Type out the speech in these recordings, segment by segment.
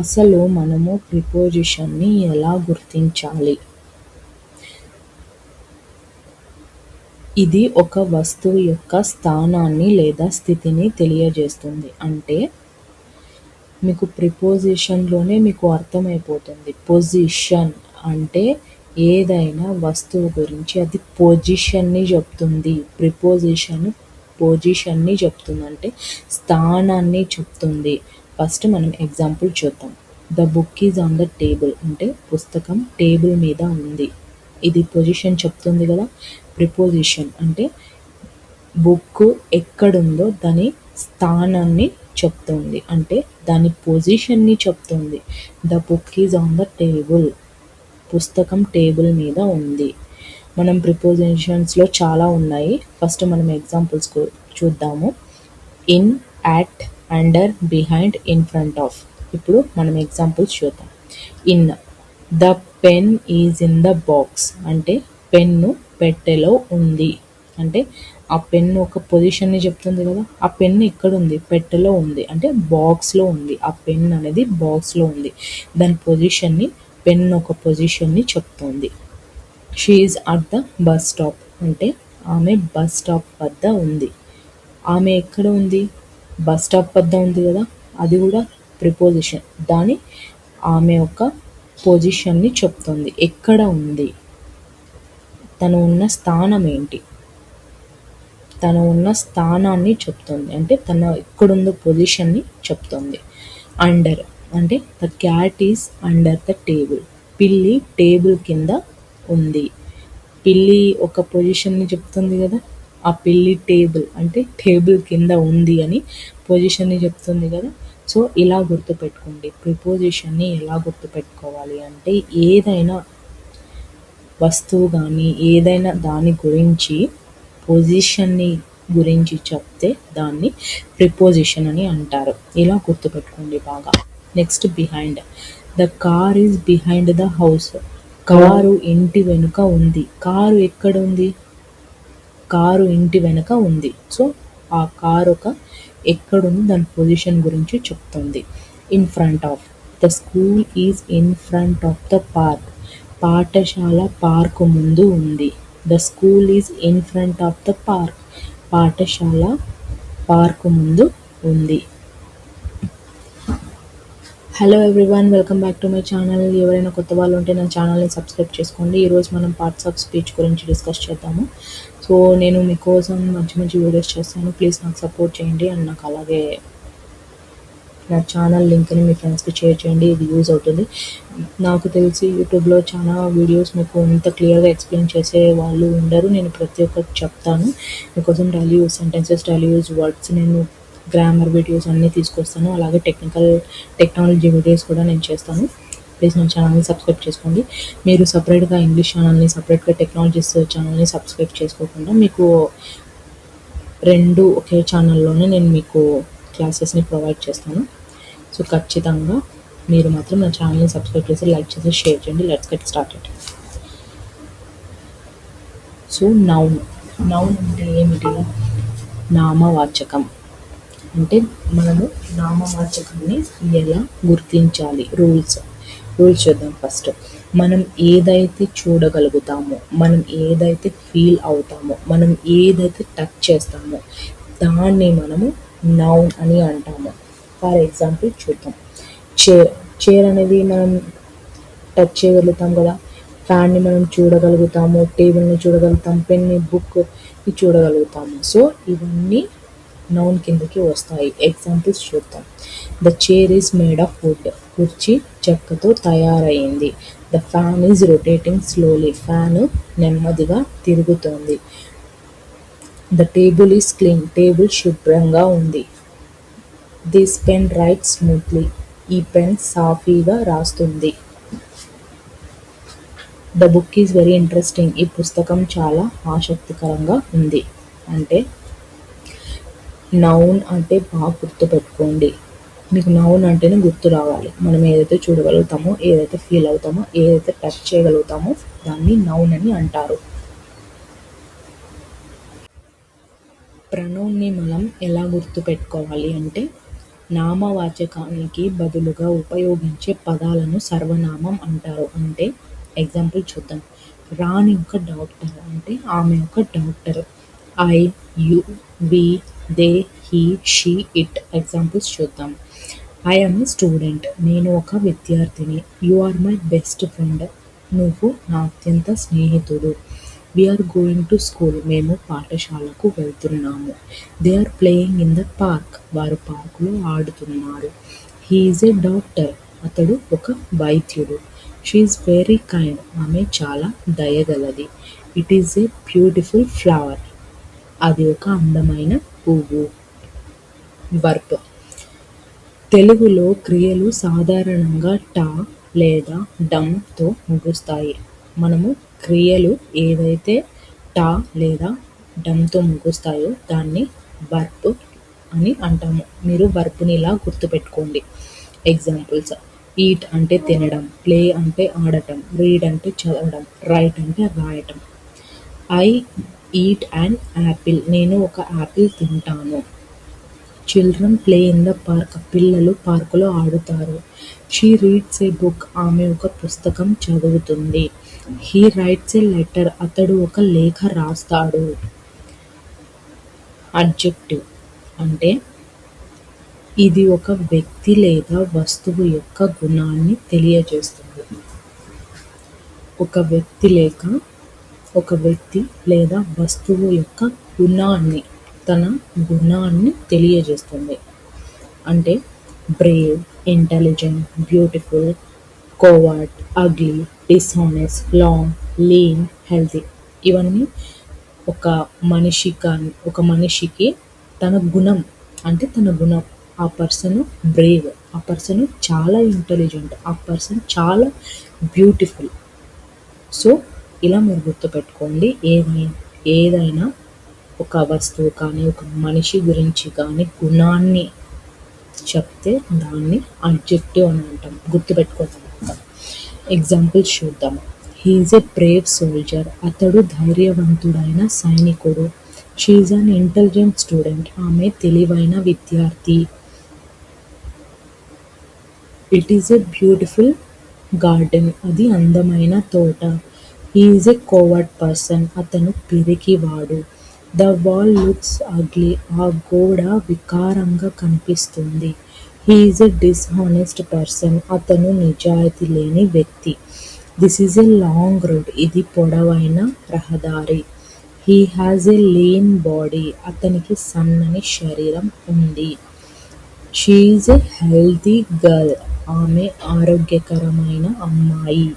అసలు మనము ప్రిపోజిషన్ని ఎలా గుర్తించాలి? ఇది ఒక వస్తువు యొక్క స్థానాన్ని లేదా స్థితిని తెలియజేస్తుంది. అంటే మీకు ప్రిపోజిషన్లోనే మీకు అర్థమైపోతుంది. పొజిషన్ అంటే ఏదైనా వస్తువు గురించి అది పొజిషన్ని చెప్తుంది. ప్రిపోజిషన్ పొజిషన్ని చెప్తుంది, అంటే స్థానాన్ని చెప్తుంది. ఫస్ట్ మనం ఎగ్జాంపుల్ చూద్దాం. The book is on the table అంటే పుస్తకం టేబుల్ మీద ఉంది. ఇది పొజిషన్ చెప్తుంది కదా. ప్రిపోజిషన్ అంటే బుక్ ఎక్కడుందో దాని స్థానాన్ని చెప్తుంది, అంటే దాని పొజిషన్ని చెప్తుంది. The book is on the table, పుస్తకం టేబుల్ మీద ఉంది. మనం ప్రిపోజిషన్స్లో చాలా ఉన్నాయి. ఫస్ట్ మనం ఎగ్జాంపుల్స్ చూద్దాము. In, at, under, behind, in front of. ఇప్పుడు మనం ఎగ్జాంపుల్స్ చూద్దాం. In, the pen is in the box అంటే పెన్ను పెట్టెలో ఉంది. అంటే ఆ పెన్ను ఒక పొజిషన్ని చెప్తుంది కదా. ఆ పెన్ను ఎక్కడ ఉంది? పెట్టెలో ఉంది, అంటే బాక్స్లో ఉంది. ఆ పెన్ అనేది బాక్స్లో ఉంది. దాని పొజిషన్ని, పెన్ ఒక పొజిషన్ని చెప్తుంది. She is at the bus stop అంటే ఆమె బస్ స్టాప్ వద్ద ఉంది. ఆమె ఎక్కడ ఉంది? బస్ స్టాప్ వద్ద ఉంది కదా. అది కూడా ప్రిపోజిషన్. దాని ఆమె యొక్క పొజిషన్ని చెప్తుంది. ఎక్కడ ఉంది? తను ఉన్న స్థానం ఏంటి? తను ఉన్న స్థానాన్ని చెప్తుంది, అంటే తన ఎక్కడుందో పొజిషన్ని చెప్తుంది. అండర్ అంటే the cat is under the table, పిల్లి టేబుల్ కింద ఉంది. పిల్లి ఒక పొజిషన్ని చెప్తుంది కదా. ఆ పిల్లి టేబుల్ అంటే టేబుల్ కింద ఉంది అని పొజిషన్ని చెప్తుంది కదా. సో ఇలా గుర్తుపెట్టుకోండి. ప్రిపోజిషన్ని ఎలా గుర్తుపెట్టుకోవాలి అంటే ఏదైనా వస్తువు కానీ ఏదైనా దాని గురించి పొజిషన్ని గురించి చెప్తే దాన్ని ప్రిపోజిషన్ అని అంటారు. ఇలా గుర్తుపెట్టుకోండి బాగా. Next behind. The car is behind the house, car ఇంటి వెనుక ఉంది. కారు ఎక్కడ ఉంది? కారు ఇంటి వెనుక ఉంది. సో ఆ కారు ఒక ఎక్కడుంది దాని పొజిషన్ గురించి చెప్తుంది. In front of. The school is in front of the park, పాఠశాల పార్కు ముందు ఉంది. The school is in front of the park, పాఠశాల పార్కు ముందు ఉంది. Hello everyone, welcome back to my channel. ఎవరైనా కొత్త వాళ్ళు ఉంటే నా ఛానల్ని సబ్స్క్రైబ్ చేసుకోండి. ఈరోజు మనం పార్ట్స్ ఆఫ్ స్పీచ్ గురించి డిస్కస్ చేద్దాము. సో నేను మీకోసం మంచి మంచి వీడియోస్ చేస్తాను. ప్లీజ్ నాకు సపోర్ట్ చేయండి అండ్ నాకు అలాగే నా ఛానల్ లింక్ని మీ ఫ్రెండ్స్కి షేర్ చేయండి. ఇది యూజ్ అవుతుంది. నాకు తెలిసి యూట్యూబ్లో చాలా వీడియోస్ మీకు ఇంత క్లియర్గా ఎక్స్ప్లెయిన్ చేసే వాళ్ళు ఉండరు. నేను ప్రతి ఒక్కటి చెప్తాను మీకోసం. Daily use sentences, daily use words, నేను గ్రామర్ వీడియోస్ అన్నీ తీసుకొస్తాను. అలాగే టెక్నాలజీ వీడియోస్ కూడా నేను చేస్తాను. ప్లీజ్ నా ఛానల్ని సబ్స్క్రైబ్ చేసుకోండి. మీరు సపరేట్గా ఇంగ్లీష్ ఛానల్ని, సపరేట్గా టెక్నాలజీస్ ఛానల్ని సబ్స్క్రైబ్ చేసుకోకుండా మీకు రెండు ఒకే ఛానల్లోనే నేను మీకు క్లాసెస్ని ప్రొవైడ్ చేస్తాను. సో ఖచ్చితంగా మీరు మాత్రం నా ఛానల్ని సబ్స్క్రైబ్ చేసి, లైక్ చేసి, షేర్ చేయండి. Let's get started. So noun అంటే ఏమిటి? నామవాచకం. అంటే మనము నామవాచకాన్ని ఎలా గుర్తించాలి? రూల్స్ చూద్దాం. ఫస్ట్ మనం ఏదైతే చూడగలుగుతామో, మనం ఏదైతే ఫీల్ అవుతామో, మనం ఏదైతే టచ్ చేస్తామో దాన్ని మనము నౌన్ అని అంటాము. ఫర్ ఎగ్జాంపుల్ చూద్దాం. చైర్ అనేది మనం టచ్ చేయగలుగుతాం కదా. ఫ్యాన్ని మనం చూడగలుగుతాము, టేబుల్ని చూడగలుగుతాం, పెన్ని, బుక్ని చూడగలుగుతాము. సో ఇవన్నీ నౌన్ కిందకి వస్తాయి. ఎగ్జాంపుల్స్ చూద్దాం. The chair is made of would, కుర్చీ చెక్కతో తయారైంది. The fan is rotating slowly, fan నెమ్మదిగా తిరుగుతోంది. The table is clean, table శుభ్రంగా ఉంది. దిస్ పెన్ రైట్స్ స్మూత్లీ, ఈ పెన్ సాఫీగా రాస్తుంది. The book is very interesting, ఈ పుస్తకం చాలా ఆసక్తికరంగా ఉంది. అంటే నౌన్ అంటే బాగా గుర్తుపెట్టుకోండి. మీకు నౌన్ అంటేనే గుర్తు రావాలి. మనం ఏదైతే చూడగలుగుతామో, ఏదైతే ఫీల్ అవుతామో, ఏదైతే టచ్ చేయగలుగుతామో దాన్ని నౌన్ అని అంటారు. ప్రొనౌన్ని మనం ఎలా గుర్తుపెట్టుకోవాలి అంటే నామవాచకానికి బదులుగా ఉపయోగించే పదాలను సర్వనామం అంటారు. అంటే ఎగ్జాంపుల్ చూద్దాం. రాణి ఒక డాక్టర్ అంటే ఆమె ఒక doctor. I, you, we, they, he, she, it examples చూద్దాం. ఐ యామ్ ఏ స్టూడెంట్ నేను ఒక విద్యార్థిని. You are my best friend నువ్వు నా అత్యంత స్నేహితుడు. We are going to school మేము పాఠశాలకు వెళ్తున్నాము. They are playing in the park వారు పార్కులో ఆడుతున్నారు. హీ ఈజ్ ఏ డాక్టర్ అతడు ఒక వైద్యుడు. షీ ఈజ్ వెరీ కైండ్ ఆమె చాలా దయగలది. It is a beautiful flower అది ఒక అందమైన పువ్వు. వర్బ్ తెలుగులో క్రియలు సాధారణంగా ట లేదా డంతో ముగుస్తాయి. మనము క్రియలు ఏదైతే ట లేదా డంతో ముగుస్తాయో దాన్ని వర్బ్ అని అంటాము. మీరు వర్బ్ని ఇలా గుర్తుపెట్టుకోండి. ఎగ్జాంపుల్స్: ఈట్ అంటే తినడం, ప్లే అంటే ఆడటం, రీడ్ అంటే చదవడం, రైట్ అంటే రాయటం. ఐ ఈట్ అండ్ యాపిల్ నేను ఒక యాపిల్ తింటాను. Children play in the park పిల్లలు పార్కులో ఆడుతారు. షీ రీడ్స్ ఏ బుక్ ఆమె ఒక పుస్తకం చదువుతుంది. హీ రైట్స్ ఏ లెటర్ అతడు ఒక లేఖ రాస్తాడు. అడ్జెక్టివ్ అంటే ఇది ఒక వ్యక్తి లేదా వస్తువు యొక్క గుణాన్ని తెలియజేస్తుంది. ఒక వ్యక్తి లేదా వస్తువు యొక్క గుణాన్ని తన గుణాన్ని తెలియజేస్తుంది. అంటే Brave, intelligent, beautiful, covert, ugly, dishonest, long, lean, healthy. ఇవన్నీ ఒక మనిషికి తన గుణం అంటే తన గుణం. ఆ పర్సన్ బ్రేవ్, ఆ పర్సన్ చాలా ఇంటెలిజెంట్, ఆ పర్సన్ చాలా బ్యూటిఫుల్. సో ఇలా మీరు గుర్తుపెట్టుకోండి. ఏదైనా ఒక వస్తువు కానీ ఒక మనిషి గురించి కానీ గుణాన్ని చెప్తే దాన్ని అడ్జెక్టివ్ అని అంటాం. గుర్తుపెట్టుకోండి. ఎగ్జాంపుల్స్ చూద్దాం. He is a Brave soldier అతడు ధైర్యవంతుడైన సైనికుడు. She is an intelligent student ఆమె తెలివైన విద్యార్థి. It is a beautiful garden అది అందమైన తోట. హీ ఈజ్ ఏ కోవర్డ్ పర్సన్ అతను పిరికివాడు. ద వాల్ లుక్స్ అగ్లీ ఆ గోడ వికారంగా కనిపిస్తుంది. He is a dishonest person అతను నిజాయితీ లేని వ్యక్తి. This is a long road ఇది పొడవైన రహదారి. He has a lean body అతనికి సన్నని శరీరం ఉంది. She is a healthy girl ఆమె ఆరోగ్యకరమైన అమ్మాయి.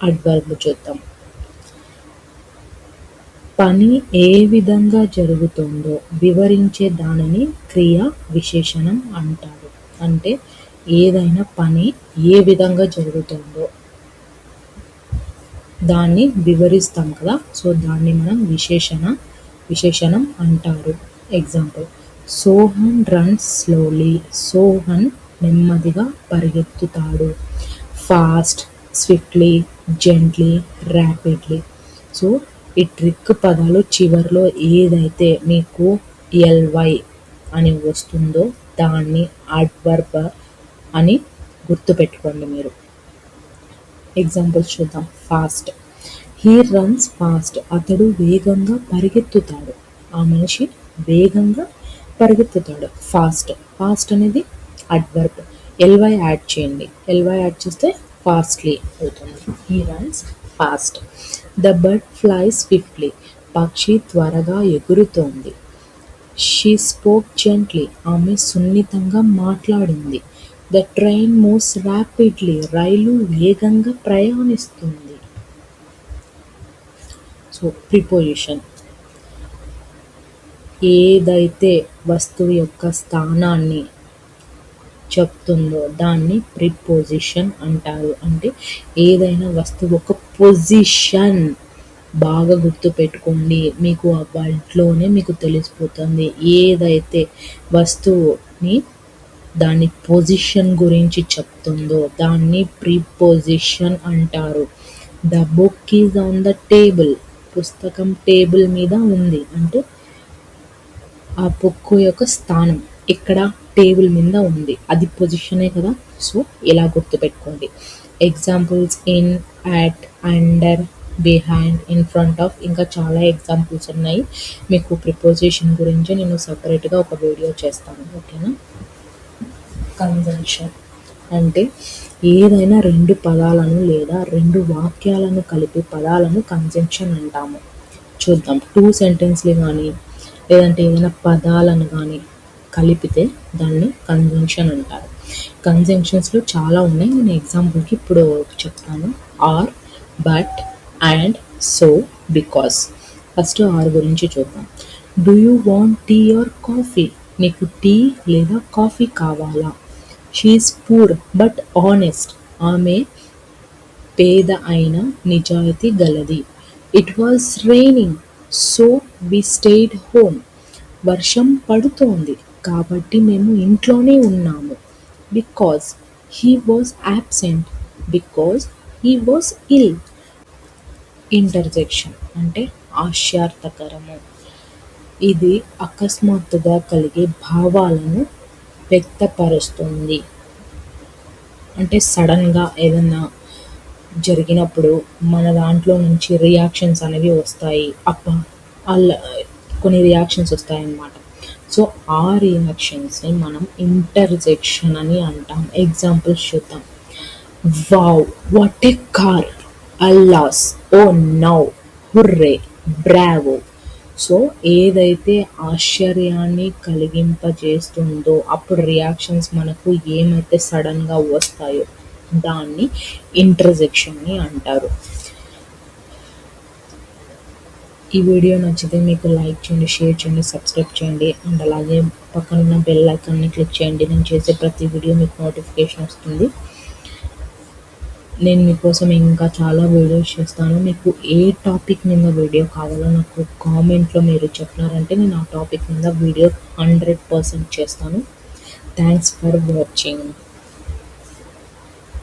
అడ్వర్బ్ చూద్దాం. పని ఏ విధంగా జరుగుతుందో వివరించే దానిని క్రియా విశేషణం అంటారు. అంటే ఏదైనా పని ఏ విధంగా జరుగుతుందో దాన్ని వివరిస్తాం కదా, సో దాన్ని మనం విశేషణం అంటారు. Example: Sohan runs slowly Sohan నెమ్మదిగా పరిగెత్తుతాడు. Fast, swiftly, gently, rapidly. So ఈ ట్రిక్ పదాలు చివరిలో ఏదైతే మీకు ఎల్వై అని వస్తుందో దాన్ని అడ్వర్బ్ అని గుర్తుపెట్టుకోండి మీరు. ఎగ్జాంపుల్స్ చూద్దాం. ఫాస్ట్, హీ రన్స్ ఫాస్ట్ అతడు వేగంగా పరిగెత్తుతాడు. ఆ మనిషి వేగంగా పరిగెత్తుతాడు. ఫాస్ట్ అనేది అడ్వర్బ్. ఎల్వై యాడ్ చేయండి. ఎల్వై యాడ్ చేస్తే ఫాస్ట్లీ అవుతుంది. He runs fast. The bird flies swiftly పక్షి త్వరగా ఎగురుతోంది. షీ స్పోక్ జెంట్లీ ఆమె సున్నితంగా మాట్లాడింది. ద ట్రైన్ మూవ్స్ ర్యాపిడ్లీ రైలు వేగంగా ప్రయాణిస్తుంది. సో ప్రిపోజిషన్ ఏదైతే వస్తువు యొక్క స్థానాన్ని చెప్తుందో దాన్ని ప్రిపోజిషన్ అంటారు. అంటే ఏదైనా వస్తువు ఒక పొజిషన్ బాగా గుర్తుపెట్టుకోండి. మీకు ఆ వర్డ్లోనే మీకు తెలిసిపోతుంది. ఏదైతే వస్తువుని దాని పొజిషన్ గురించి చెప్తుందో దాన్ని ప్రిపోజిషన్ అంటారు. The book is on the table పుస్తకం టేబుల్ మీద ఉంది అంటే ఆ బుక్ యొక్క స్థానం ఇక్కడ టేబుల్ మీద ఉంది, అది పొజిషనే కదా. సో ఇలా గుర్తుపెట్టుకోండి. Examples in, at, under, behind, in front of, ఇంకా చాలా ఎగ్జాంపుల్స్ ఉన్నాయి. మీకు ప్రిపోజిషన్ గురించి నేను సపరేట్గా ఒక వీడియో చేస్తాను, ఓకేనా. కంజంక్షన్ అంటే ఏదైనా రెండు పదాలను లేదా రెండు వాక్యాలను కలిపి పదాలను కంజంక్షన్ అంటాము. చూద్దాం. టూ సెంటెన్స్లు కానీ లేదంటే ఏదైనా పదాలను కానీ కలిపితే దాన్ని కంజంక్షన్ అంటారు. కంజంక్షన్స్లో చాలా ఉన్నాయి, నేను ఎగ్జాంపుల్కి ఇప్పుడు చెప్తాను. Or, but, and, so, because. First or గురించి చూద్దాం. Do you want tea or coffee? నీకు టీ లేదా కాఫీ కావాలా? She's poor but honest. ఆమె పేద అయిన నిజాయితీ గలది. It was raining so we stayed home. వర్షం పడుతోంది కాబట్టి మేము ఇంట్లోనే ఉన్నాము. Because he was absent. Because he was ill. Interjection అంటే ఆశ్చర్యకరము. ఇది అకస్మాత్తుగా కలిగే భావాలను వ్యక్తపరుస్తుంది. అంటే సడన్గా ఏదన్నా జరిగినప్పుడు మన దాంట్లో నుంచి రియాక్షన్స్ అనేవి వస్తాయి. అలా కొన్ని రియాక్షన్స్ వస్తాయన్నమాట. సో ఆ రియాక్షన్స్ని మనం ఇంటర్జెక్షన్ అని అంటాం. ఎగ్జాంపుల్స్ చూద్దాం. Wow, what a car! Alas, oh no, hurray, bravo. So ఏదైతే ఆశ్చర్యాన్ని కలిగింపజేస్తుందో అప్పుడు రియాక్షన్స్ మనకు ఏమైతే సడన్గా వస్తాయో దాన్ని ఇంటర్జెక్షన్ని అంటారు. ఈ వీడియో నచ్చితే మీకు లైక్ చేయండి, షేర్ చేయండి, సబ్స్క్రైబ్ చేయండి, అండ్ అలాగే పక్కనున్న బెల్ ఐకాన్ని క్లిక్ చేయండి. నేను చేసే ప్రతి వీడియో మీకు నోటిఫికేషన్ వస్తుంది. నేను మీకోసం ఇంకా చాలా వీడియోస్ చేస్తాను. మీకు ఏ టాపిక్ మీద వీడియో కావాలో నాకు కామెంట్లో మీరు చెప్పినారంటే నేను ఆ టాపిక్ మీద వీడియో 100% చేస్తాను. Thanks for watching.